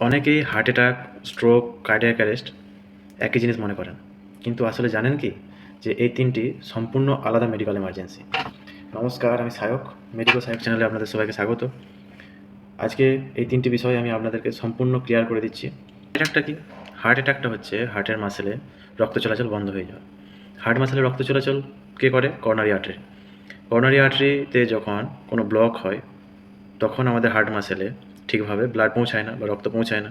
অনেকেই heart attack, stroke, cardiac arrest একই জিনিস মনে করেন, কিন্তু আসলে জানেন কি যে এই তিনটি সম্পূর্ণ আলাদা মেডিকেল এমার্জেন্সি। নমস্কার, আমি সায়ক, মেডিকেল সায়ক চ্যানেলে আপনাদের সবাইকে স্বাগত। আজকে এই তিনটি বিষয় আমি আপনাদেরকে সম্পূর্ণ ক্লিয়ার করে দিচ্ছি। অ্যাটাকটা কি? হার্ট অ্যাটাকটা হচ্ছে হার্টের মাসেলে রক্ত চলাচল বন্ধ হয়ে যাওয়া। হার্ট মাসেলে রক্ত চলাচল কে করে? Coronary artery. করোনারি আর্টারিতে যখন কোনো ব্লক হয় তখন আমাদের হার্ট মাসেলে ঠিকভাবে ব্লাড পৌঁছায় না বা রক্ত পৌঁছায় না,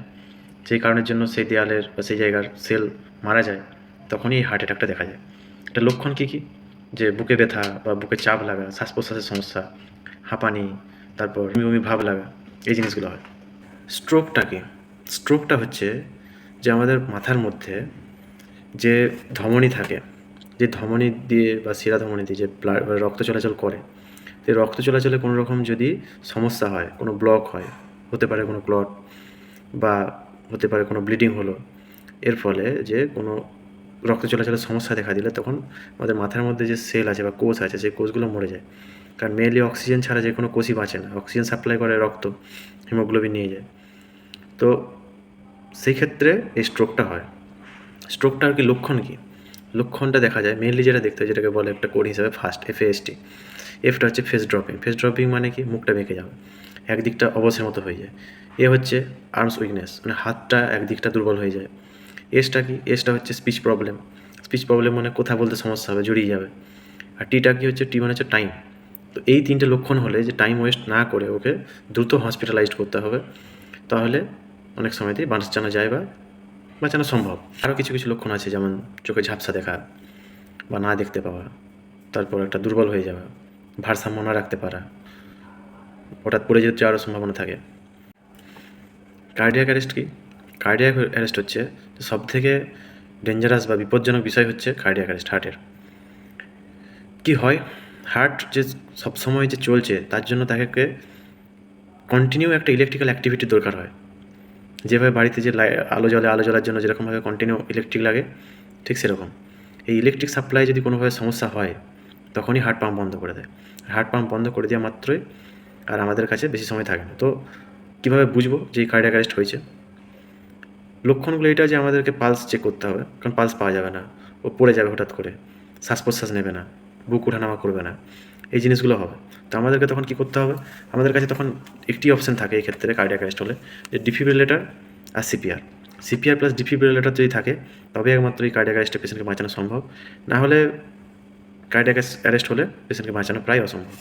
যেই কারণের জন্য সেই দেয়ালের বা সেই জায়গার সেল মারা যায়, তখনই এই হার্ট অ্যাটাকটা দেখা যায়। এটা লক্ষণ কী কী? যে বুকে ব্যথা বা বুকে চাপ লাগা, শ্বাস প্রশ্বাসের সমস্যা, হাঁপানি, তারপর বমি বমি ভাব লাগা, এই জিনিসগুলো হয়। স্ট্রোকটা কি? স্ট্রোকটা হচ্ছে যে আমাদের মাথার মধ্যে যে ধমনী থাকে, যে ধমনী দিয়ে বা শিরা ধমনী দিয়ে যে ব্লাড রক্ত চলাচল করে, সেই রক্ত চলাচলে কোনো রকম যদি সমস্যা হয়, কোনো ব্লক হয়, হতে পারে কোনো ক্লট বা হতে পারে কোনো ব্লিডিং হলো, এর ফলে যে কোনো রক্ত চলাচলের সমস্যা দেখা দিলে তখন আমাদের মাথার মধ্যে যে সেল আছে বা কোষ আছে, সেই কোষগুলো মরে যায়। কারণ মেনলি অক্সিজেন ছাড়া যে কোনো কোষই বাঁচে না, অক্সিজেন সাপ্লাই করে রক্ত, হিমোগ্লোবিন নিয়ে যায়। তো সেই ক্ষেত্রে এই স্ট্রোকটা হয়। স্ট্রোকটার কি লক্ষণ কী? লক্ষণটা দেখা যায় মেনলি যেটা দেখতে হয়, যেটাকে বলে একটা কোড হিসাবে ফাস্ট, FAST। এফটা হচ্ছে ফেস ড্রপিং। ফেস ড্রপিং মানে কি? মুখটা বেঁকে যাবে, একদিকটা অবসের মতো হয়ে যায়। এ হচ্ছে আর্মস উইকনেস, মানে হাতটা একদিকটা দুর্বল হয়ে যায়। এসটা কি? এসটা হচ্ছে স্পিচ প্রবলেম। স্পিচ প্রবলেম মানে কথা বলতে সমস্যা হবে, জড়িয়ে যাবে। আর টিটা কি হচ্ছে? টি মানে হচ্ছে টাইম। তো এই তিনটে লক্ষণ হলে যে টাইম ওয়েস্ট না করে ওকে দ্রুত হসপিটালাইজড করতে হবে, তাহলে অনেক সময়তেই বাঁচানো যায় বা বাঁচানো সম্ভব। আরও কিছু কিছু লক্ষণ আছে, যেমন চোখে ঝাপসা দেখা বা না দেখতে পাওয়া, তারপর একটা দুর্বল হয়ে যাওয়া, ভারসাম্য না রাখতে পারা, হঠাৎ পড়ে যেতে যাওয়ারও সম্ভাবনা থাকে। কার্ডিয়াক অ্যারেস্ট কি? কার্ডিয়াক অ্যারেস্ট হচ্ছে সবথেকে ডেঞ্জারাস বা বিপজ্জনক বিষয় হচ্ছে কার্ডিয়াক অ্যারেস্ট হার্টের। কি হয়? হার্ট যে সবসময় যে চলছে তার জন্য তাকে কন্টিনিউ একটা ইলেকট্রিক্যাল অ্যাক্টিভিটির দরকার হয়। যেভাবে বাড়িতে যে আলো জ্বলে, আলো জ্বলার জন্য যেরকমভাবে কন্টিনিউ ইলেকট্রিক লাগে, ঠিক সেরকম এই ইলেকট্রিক সাপ্লাই যদি কোনোভাবে সমস্যা হয়, তখনই হার্ট পাম্প বন্ধ করে দেয়। হার্ট পাম্প বন্ধ করে দেওয়া মাত্রই আর আমাদের কাছে বেশি সময় থাকে না। তো কীভাবে বুঝবো যে কার্ডিয়াক অ্যারেস্ট হয়েছে? লক্ষণগুলো এটা যে আমাদেরকে পালস চেক করতে হবে, কারণ পালস পাওয়া যাবে না, ও পড়ে যাবে হঠাৎ করে, শ্বাস প্রশ্বাস নেবে না, বুক ওঠানামা করবে না, এই জিনিসগুলো হবে। তো আমাদেরকে তখন কী করতে হবে? আমাদের কাছে তখন একটি অপশান থাকে এই ক্ষেত্রে কার্ডিয়াক অ্যারেস্ট হলে, যে ডিফিব্রিলেটর আর সিপিআর। সিপিআর প্লাস ডিফিব্রিলেটর যদি থাকে তবে একমাত্র এই কার্ডিয়াক অ্যারেস্টে পেশেন্টকে বাঁচানো সম্ভব, না হলে কার্ডিয়াক অ্যারেস্ট হলে পেশেন্টকে বাঁচানো প্রায় অসম্ভব।